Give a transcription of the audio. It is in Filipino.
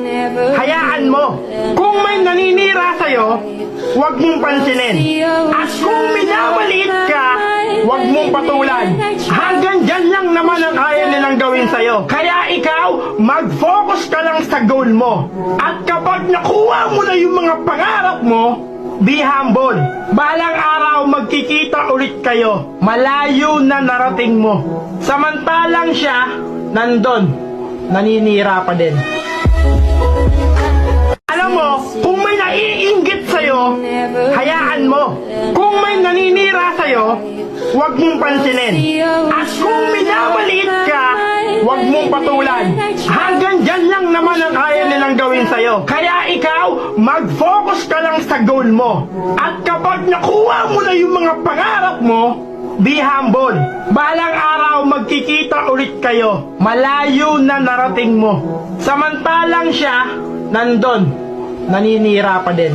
sa'yo, hayaan mo. Kung may naninira sa'yo, huwag mong pansinin. At kung minamaliit ka, huwag mong patulan. Hanggang dyan lang naman ang kaya nilang gawin sa'yo. Kaya ikaw, mag-focus ka lang sa goal mo. At kapag nakuha mo na yung mga pangarap mo, be humble. Balang araw magkikita ulit kayo. Malayo na narating mo. Samantalang siya, nandun, naninira pa din. Alam mo, kung may naiinggit sa'yo, hayaan mo. Kung may naninira sa'yo, huwag mong pansinin. At kung minamaliit ka, huwag mong patulan. Hanggang dyan lang naman ang kaya nilang gawin sa'yo. Kaya ikaw, mag-focus ka lang sa goal mo. At kapag nakuha mo na yung mga pangarap mo, be humble. Balang araw magkikita ulit kayo. Malayo na narating mo. Samantalang siya, nandun, naninira pa din.